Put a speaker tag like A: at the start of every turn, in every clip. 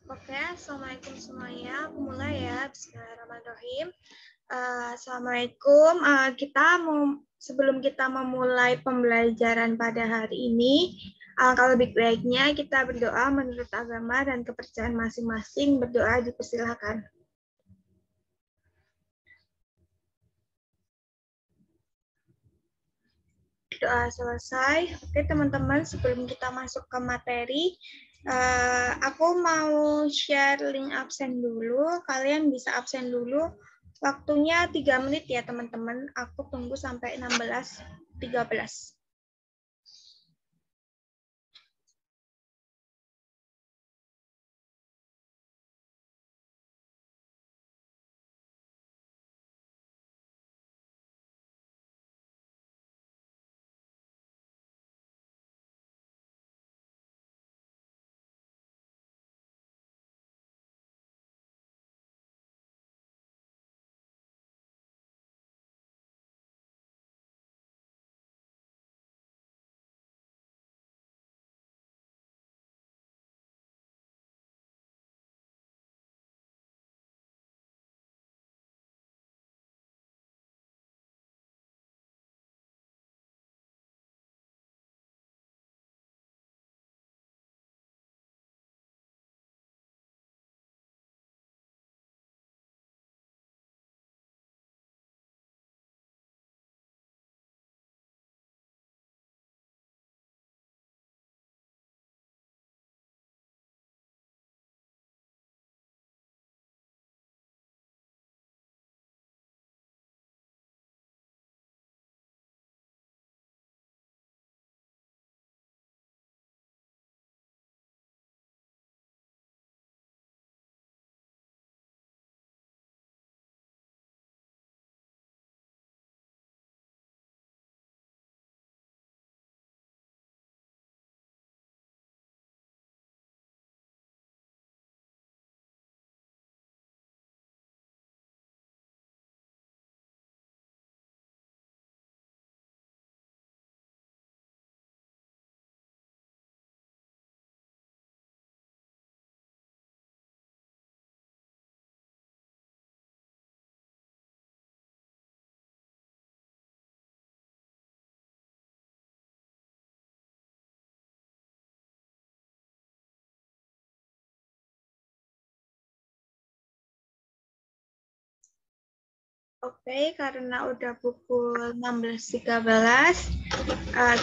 A: Oke, Assalamualaikum semuanya. Aku mulai ya. Bismillahirrahmanirrahim. Assalamualaikum. Sebelum kita memulai pembelajaran pada hari ini, kalau lebih baiknya kita berdoa menurut agama dan kepercayaan masing-masing. Berdoa dipersilakan. Doa selesai. Oke, teman-teman, sebelum kita masuk ke materi, aku mau share link absen dulu. Kalian bisa absen dulu. Waktunya 3 menit ya, teman-teman. Aku tunggu sampai 16.13. Oke, karena udah pukul 16.13,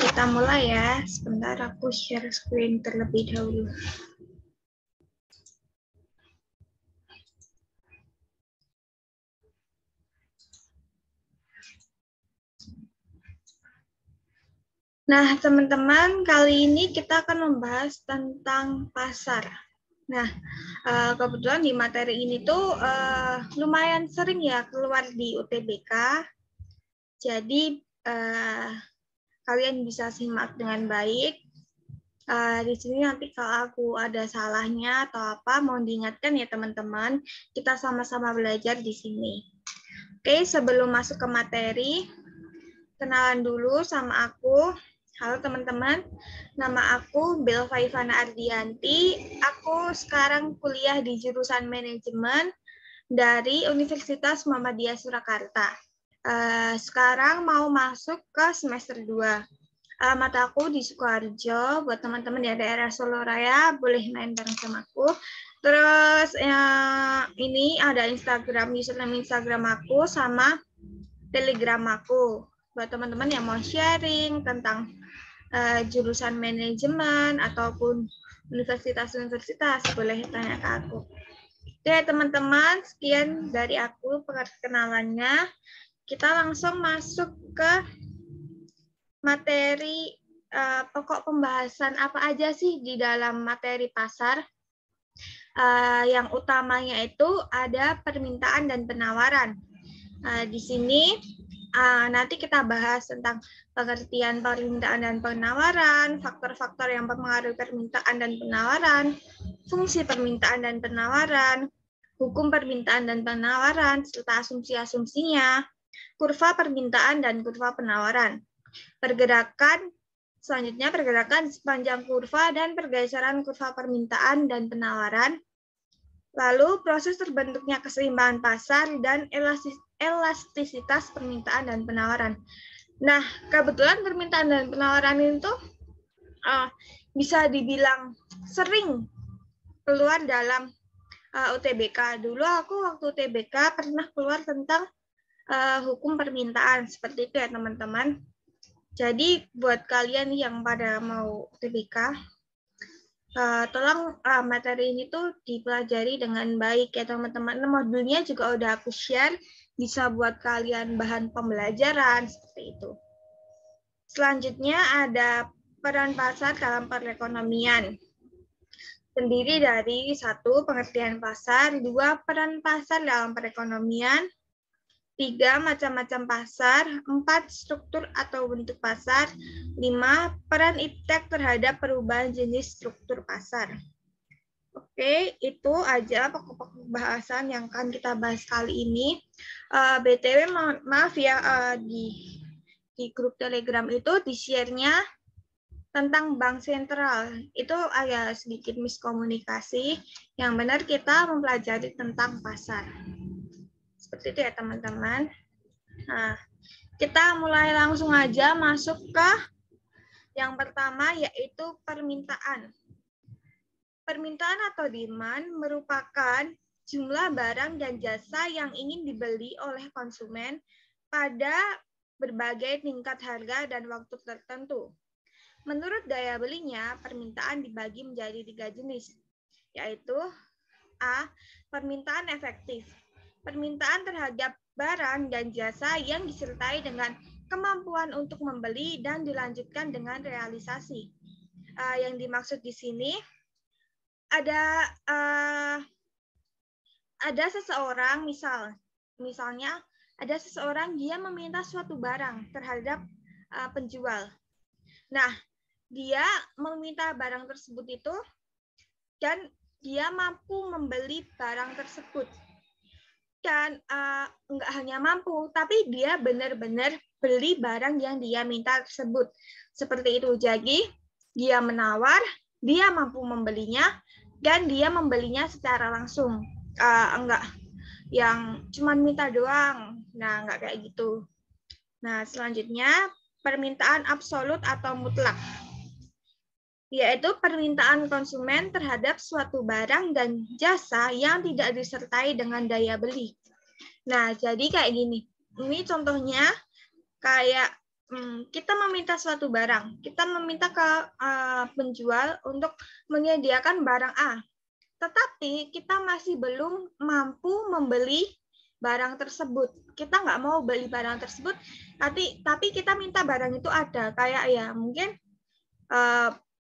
A: kita mulai ya. Sebentar aku share screen terlebih dahulu. Nah, teman-teman, kali ini kita akan membahas tentang pasar. Nah, kebetulan di materi ini tuh lumayan sering ya keluar di UTBK. Jadi, kalian bisa simak dengan baik. Di sini nanti kalau aku ada salahnya atau apa, mau diingatkan ya teman-teman. Kita sama-sama belajar di sini. Oke, sebelum masuk ke materi, kenalan dulu sama aku. Halo teman-teman, nama aku Belva Ivana Ardianti. Aku sekarang kuliah di jurusan manajemen dari Universitas Muhammadiyah Surakarta. Sekarang mau masuk ke semester 2. Alamat aku di Sukoharjo. Buat teman-teman di daerah Solo Raya, boleh main bareng sama aku. Terus ini ada username Instagram aku sama Telegram aku. Buat teman-teman yang mau sharing tentang jurusan manajemen ataupun universitas-universitas, boleh tanya ke aku. Oke, teman-teman, sekian dari aku perkenalannya. Kita langsung masuk ke materi pokok pembahasan apa aja sih di dalam materi pasar. Yang utamanya itu ada permintaan dan penawaran. Di sini nanti kita bahas tentang pengertian permintaan dan penawaran, faktor-faktor yang mempengaruhi permintaan dan penawaran, fungsi permintaan dan penawaran, hukum permintaan dan penawaran, serta asumsi-asumsinya, kurva permintaan dan kurva penawaran. Selanjutnya pergerakan sepanjang kurva dan pergeseran kurva permintaan dan penawaran, Lalu proses terbentuknya keseimbangan pasar dan elastisitas permintaan dan penawaran. Nah, kebetulan permintaan dan penawaran itu bisa dibilang sering keluar dalam UTBK. Dulu aku waktu UTBK pernah keluar tentang hukum permintaan, seperti itu ya teman-teman. Jadi buat kalian yang pada mau UTBK, tolong materi ini tuh dipelajari dengan baik ya teman-teman. Modulnya juga udah aku share, bisa buat kalian bahan pembelajaran seperti itu. Selanjutnya ada peran pasar dalam perekonomian. Terdiri dari 1. Pengertian pasar, 2. Peran pasar dalam perekonomian, 3. Macam-macam pasar, 4. Struktur atau bentuk pasar, 5. Peran iptek terhadap perubahan jenis struktur pasar. Oke, itu aja pokok-pokok bahasan yang akan kita bahas kali ini. BTW, maaf ya, di grup Telegram itu di-share-nya tentang bank sentral. Itu agak sedikit miskomunikasi. Yang benar kita mempelajari tentang pasar. Seperti itu ya teman-teman. Nah, kita mulai langsung aja masuk ke yang pertama, yaitu permintaan. Permintaan atau demand merupakan jumlah barang dan jasa yang ingin dibeli oleh konsumen pada berbagai tingkat harga dan waktu tertentu. Menurut daya belinya, permintaan dibagi menjadi 3 jenis, yaitu A. Permintaan efektif. Permintaan terhadap barang dan jasa yang disertai dengan kemampuan untuk membeli dan dilanjutkan dengan realisasi. Yang dimaksud di sini ada seseorang, misalnya ada seseorang dia meminta suatu barang terhadap penjual. Nah, dia meminta barang tersebut itu dan dia mampu membeli barang tersebut. Dan nggak hanya mampu, tapi dia benar-benar beli barang yang dia minta tersebut. Seperti itu. Jadi, dia menawar, dia mampu membelinya, dan dia membelinya secara langsung. Enggak yang cuma minta doang. Nah, enggak kayak gitu. Nah, selanjutnya permintaan absolut atau mutlak, yaitu permintaan konsumen terhadap suatu barang dan jasa yang tidak disertai dengan daya beli. Nah, jadi kayak gini. Ini contohnya kayak kita meminta suatu barang. Kita meminta ke penjual untuk menyediakan barang A. Tetapi kita masih belum mampu membeli barang tersebut. Kita nggak mau beli barang tersebut, tapi kita minta barang itu ada. Kayak ya mungkin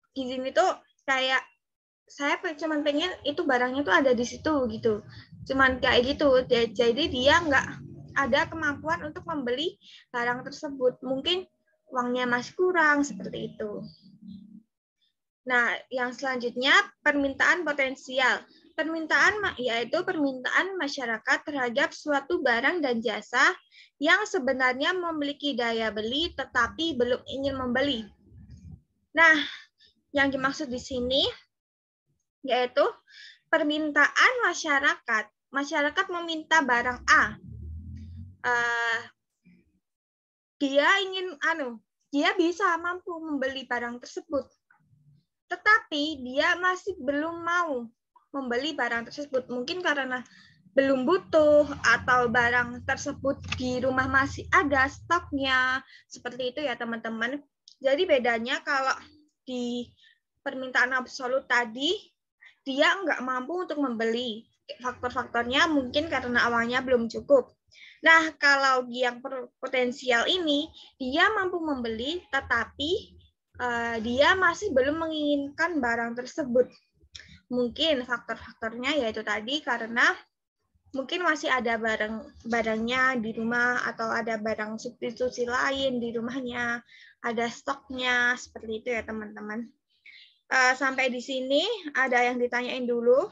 A: di sini tuh kayak saya cuma pengen itu barangnya tuh ada di situ gitu. Cuman kayak gitu. Jadi dia nggak ada kemampuan untuk membeli barang tersebut. Mungkin uangnya masih kurang seperti itu. Nah, yang selanjutnya permintaan potensial. Permintaan yaitu permintaan masyarakat terhadap suatu barang dan jasa yang sebenarnya memiliki daya beli tetapi belum ingin membeli. Nah, yang dimaksud di sini yaitu permintaan masyarakat. Masyarakat meminta barang A. Dia bisa mampu membeli barang tersebut. Tetapi dia masih belum mau membeli barang tersebut. Mungkin karena belum butuh atau barang tersebut di rumah masih ada stoknya. Seperti itu ya teman-teman. Jadi bedanya kalau di permintaan absolut tadi, dia nggak mampu untuk membeli. Faktor-faktornya mungkin karena awalnya belum cukup. Nah, kalau yang potensial ini, dia mampu membeli, tetapi dia masih belum menginginkan barang tersebut. Mungkin faktor-faktornya yaitu tadi karena mungkin masih ada barangnya di rumah atau ada barang substitusi lain di rumahnya, ada stoknya, seperti itu ya teman-teman. Sampai di sini ada yang ditanyain dulu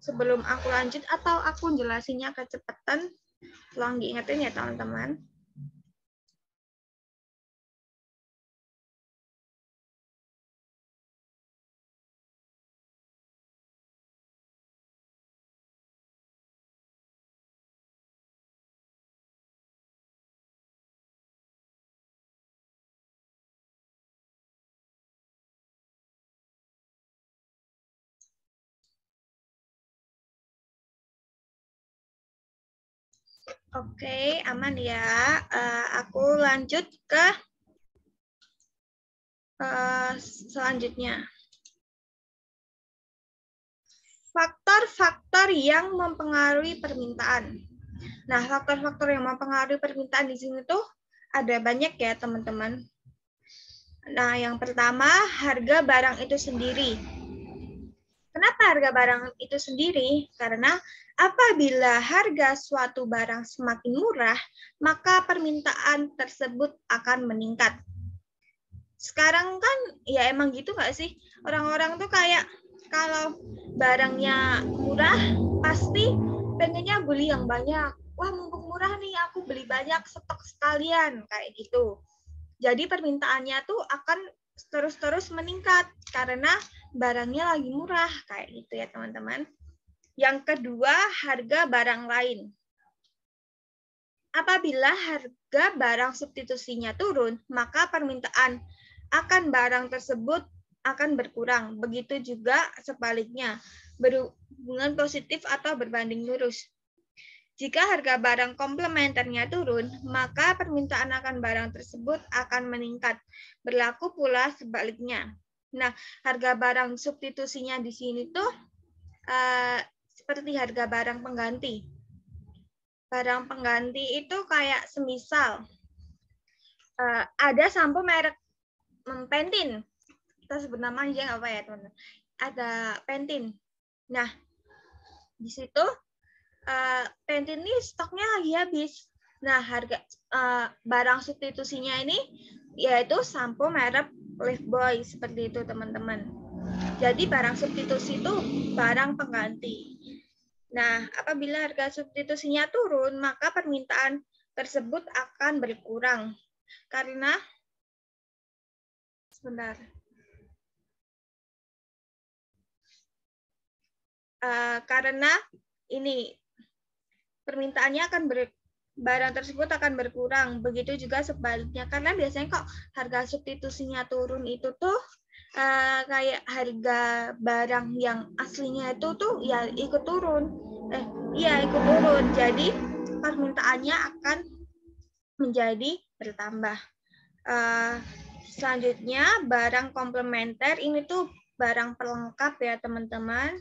A: sebelum aku lanjut atau aku jelasinnya kecepatan? Tolong diingetin ya teman-teman. Oke, aman ya. Aku lanjut ke selanjutnya. Faktor-faktor yang mempengaruhi permintaan. Nah, faktor-faktor yang mempengaruhi permintaan di sini tuh ada banyak ya, teman-teman. Nah, yang pertama, harga barang itu sendiri. Kenapa harga barang itu sendiri? Karena apabila harga suatu barang semakin murah, maka permintaan tersebut akan meningkat. Sekarang kan ya emang gitu nggak sih? Orang-orang tuh kayak kalau barangnya murah, pasti pengennya beli yang banyak. Wah, mumpung murah nih, aku beli banyak, stok sekalian, kayak gitu. Jadi permintaannya tuh akan terus-terus meningkat karena barangnya lagi murah, kayak gitu ya teman-teman. Yang kedua, harga barang lain. Apabila harga barang substitusinya turun, maka permintaan akan barang tersebut akan berkurang. Begitu juga sebaliknya, berhubungan positif atau berbanding lurus. Jika harga barang komplementernya turun, maka permintaan akan barang tersebut akan meningkat. Berlaku pula sebaliknya. Nah, harga barang substitusinya di sini tuh seperti harga barang pengganti. Barang pengganti itu kayak semisal ada sampo merek Pantene. Kita sebut nama aja nggak apa ya teman-teman. Ada Pantene. Nah, di situ Pantene ini stoknya lagi habis. Nah, harga barang substitusinya ini yaitu sampo merek Lifebuoy seperti itu teman-teman. Jadi barang substitusi itu barang pengganti. Nah, apabila harga substitusinya turun, maka permintaan tersebut akan berkurang. Karena sebentar. Karena ini permintaannya akan barang tersebut akan berkurang. Begitu juga sebaliknya, karena biasanya kok harga substitusinya turun itu tuh kayak harga barang yang aslinya itu tuh ya ikut turun. Ikut turun. Jadi permintaannya akan menjadi bertambah. Selanjutnya barang komplementer ini tuh barang pelengkap ya teman-teman.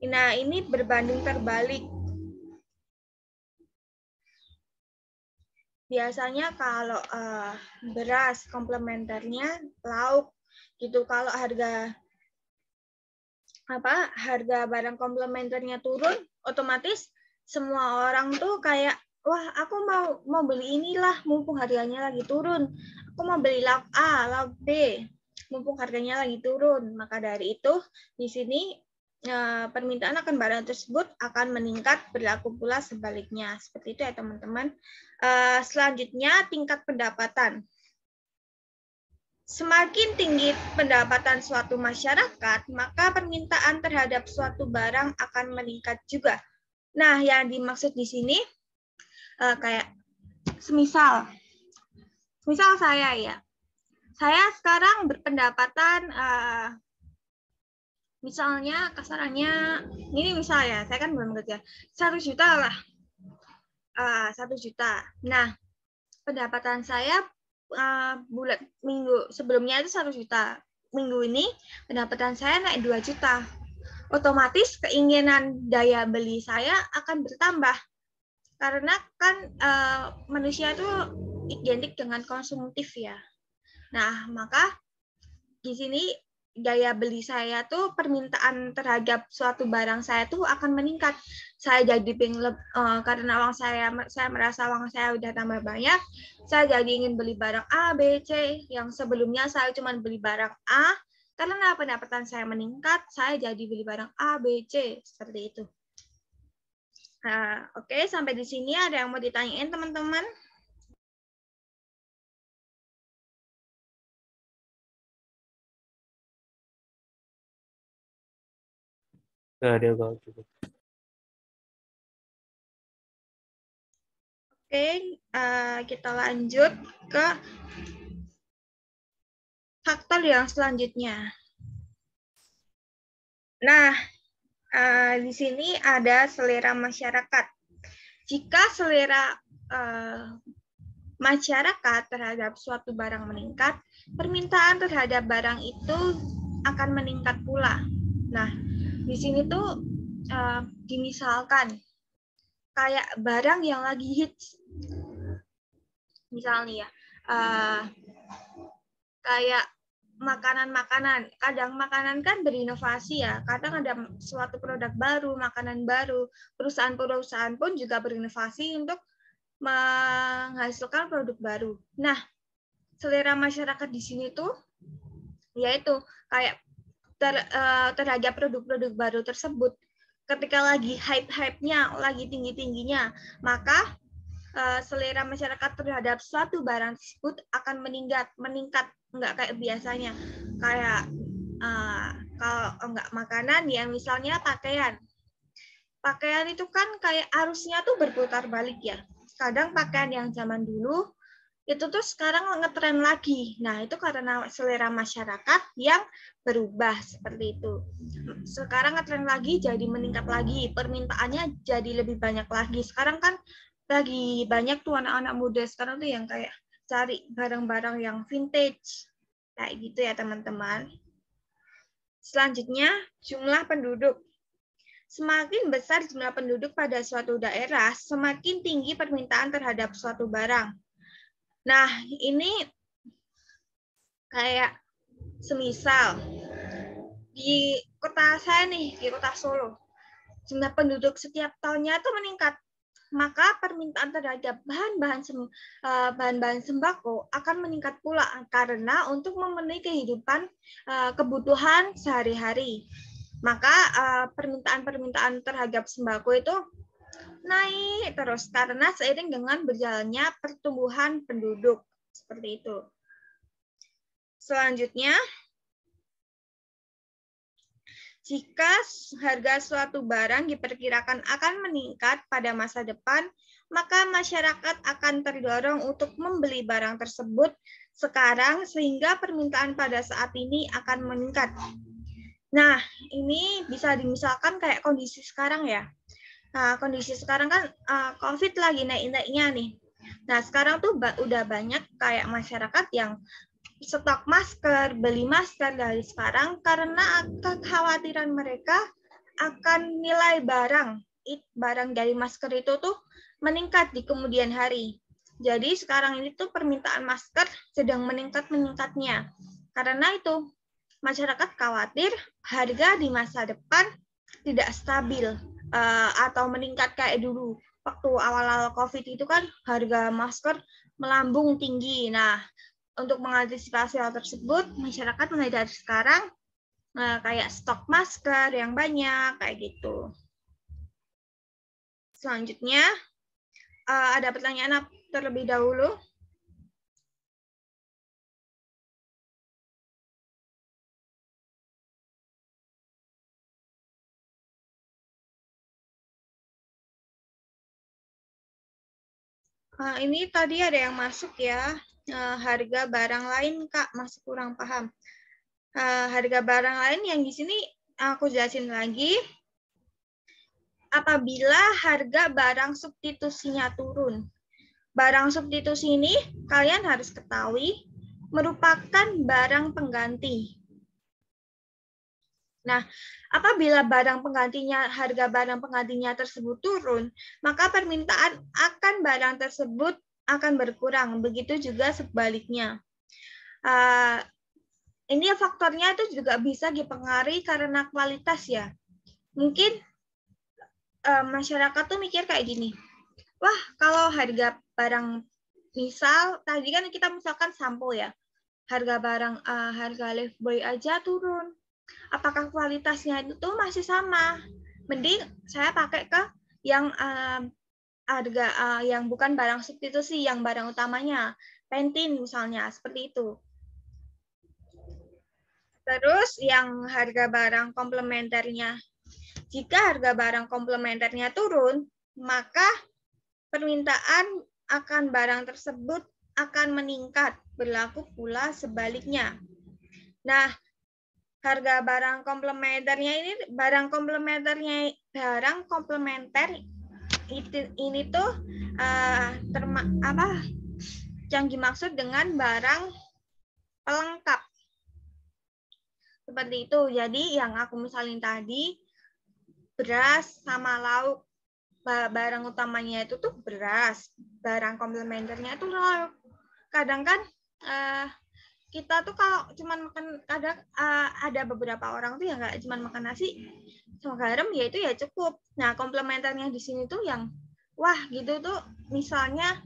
A: Nah, ini berbanding terbalik. Biasanya kalau beras komplementernya lauk gitu. Kalau harga barang komplementernya turun, otomatis semua orang tuh kayak wah, aku mau beli inilah mumpung harganya lagi turun. Aku mau beli lauk A, lauk B, mumpung harganya lagi turun. Maka dari itu di sini permintaan akan barang tersebut akan meningkat, berlaku pula sebaliknya. Seperti itu ya teman-teman. Selanjutnya tingkat pendapatan. Semakin tinggi pendapatan suatu masyarakat, maka permintaan terhadap suatu barang akan meningkat juga. Nah, yang dimaksud di sini kayak semisal saya ya. Saya sekarang berpendapatan misalnya kasarannya ini misalnya saya kan belum kerja 1 juta lah 1 juta. Nah, pendapatan saya bulan minggu sebelumnya itu 1 juta. Minggu ini pendapatan saya naik 2 juta. Otomatis keinginan daya beli saya akan bertambah. Karena kan manusia itu identik dengan konsumtif ya. Nah, maka di sini daya beli saya tuh permintaan terhadap suatu barang saya tuh akan meningkat. Saya jadi karena uang saya merasa uang saya udah tambah banyak, saya jadi ingin beli barang A, B, C yang sebelumnya saya cuma beli barang A, karena pendapatan saya meningkat, saya jadi beli barang A, B, C seperti itu. Oke, sampai di sini ada yang mau ditanyain teman-teman? Oke, kita lanjut ke faktor yang selanjutnya. Nah, di sini ada selera masyarakat. Jika selera masyarakat terhadap suatu barang meningkat, permintaan terhadap barang itu akan meningkat pula. Nah, di sini tuh dimisalkan kayak barang yang lagi hits, misalnya ya, kayak makanan-makanan. Kadang makanan kan berinovasi ya. Kadang ada suatu produk baru, makanan baru. Perusahaan-perusahaan pun juga berinovasi untuk menghasilkan produk baru. Nah, selera masyarakat di sini tuh yaitu kayak terhadap produk-produk baru tersebut. Ketika lagi hype-hype-nya, lagi tinggi-tingginya, maka selera masyarakat terhadap suatu barang tersebut akan meningkat, nggak kayak biasanya. Kayak kalau nggak makanan ya misalnya pakaian. Pakaian itu kan kayak arusnya tuh berputar balik ya. Kadang pakaian yang zaman dulu itu tuh sekarang ngetren lagi. Nah, itu karena selera masyarakat yang berubah seperti itu. Sekarang ngetren lagi jadi meningkat lagi, permintaannya jadi lebih banyak lagi. Sekarang kan lagi banyak tuh anak-anak muda sekarang tuh yang kayak cari barang-barang yang vintage. Kayak gitu ya, teman-teman. Selanjutnya, jumlah penduduk. Semakin besar jumlah penduduk pada suatu daerah, semakin tinggi permintaan terhadap suatu barang. Nah, ini kayak semisal di kota saya nih, di kota Solo, jumlah penduduk setiap tahunnya itu meningkat, maka permintaan terhadap bahan-bahan sembako akan meningkat pula karena untuk memenuhi kebutuhan sehari-hari. Maka permintaan terhadap sembako itu naik terus karena seiring dengan berjalannya pertumbuhan penduduk. Seperti itu. Selanjutnya, jika harga suatu barang diperkirakan akan meningkat pada masa depan, maka masyarakat akan terdorong untuk membeli barang tersebut sekarang sehingga permintaan pada saat ini akan meningkat. Nah, ini bisa dimisalkan kayak kondisi sekarang ya. Nah, kondisi sekarang kan COVID lagi naik-naiknya nih. Nah, sekarang tuh udah banyak kayak masyarakat yang stok masker, beli masker dari sekarang karena kekhawatiran mereka akan nilai barang dari masker itu tuh meningkat di kemudian hari. Jadi sekarang ini tuh permintaan masker sedang meningkat-meningkatnya. Karena itu masyarakat khawatir harga di masa depan tidak stabil atau meningkat kayak dulu. Waktu awal-awal COVID itu kan harga masker melambung tinggi. Nah, untuk mengantisipasi hal tersebut, masyarakat mulai dari sekarang kayak stok masker yang banyak, kayak gitu. Selanjutnya, ada pertanyaan terlebih dahulu. Ini tadi ada yang masuk ya, harga barang lain, Kak, masih kurang paham. Harga barang lain yang di sini aku jelasin lagi. Apabila harga barang substitusinya turun. Barang substitusi ini kalian harus ketahui merupakan barang pengganti. Nah, apabila harga barang penggantinya tersebut turun, maka permintaan akan barang tersebut akan berkurang. Begitu juga sebaliknya. Ini faktornya itu juga bisa dipengaruhi karena kualitas ya. Mungkin masyarakat tuh mikir kayak gini, wah kalau harga barang, misal tadi kan kita misalkan sampo ya, harga Lifebuoy aja turun, apakah kualitasnya itu masih sama? Mending saya pakai ke yang yang bukan barang substitusi, yang barang utamanya, Pantene misalnya, seperti itu. Terus yang harga barang komplementernya, jika harga barang komplementernya turun, maka permintaan akan barang tersebut akan meningkat, berlaku pula sebaliknya. Nah, harga barang komplementernya ini barang komplementer ini tuh yang dimaksud dengan barang pelengkap. Seperti itu. Jadi yang aku misalin tadi, beras sama lauk. Barang utamanya itu tuh beras. Barang komplementernya itu lauk. Kadang kan kita tuh kalau cuman makan, kadang ada beberapa orang tuh yang nggak cuman makan nasi sama garam, ya itu ya cukup. Nah, komplementernya di sini tuh yang wah gitu tuh, misalnya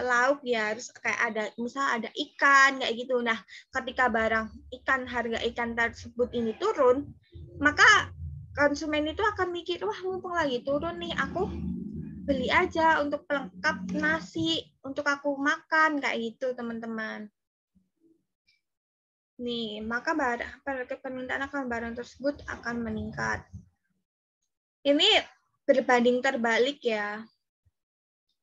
A: lauk ya harus kayak ada, misal ada ikan kayak gitu. Nah, ketika harga ikan tersebut ini turun, maka konsumen itu akan mikir, wah mumpung lagi turun nih, aku beli aja untuk pelengkap nasi untuk aku makan kayak gitu, teman-teman. Nih, maka permintaan akan barang tersebut akan meningkat. Ini berbanding terbalik ya.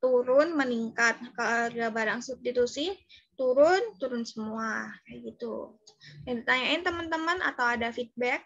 A: Turun, meningkat. Harga barang substitusi, turun semua. Kayak gitu. Yang ditanyain teman-teman atau ada feedback?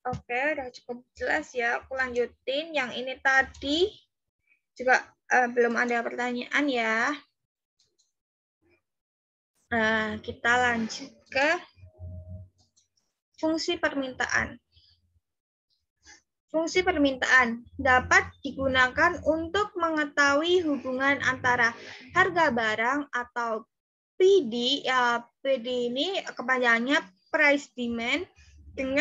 A: Oke, udah cukup jelas ya. Aku lanjutin. Yang ini tadi juga belum ada pertanyaan ya. Kita lanjut ke fungsi permintaan. Fungsi permintaan dapat digunakan untuk mengetahui hubungan antara harga barang atau PD. Ya, PD ini kepanjangannya price demand dengan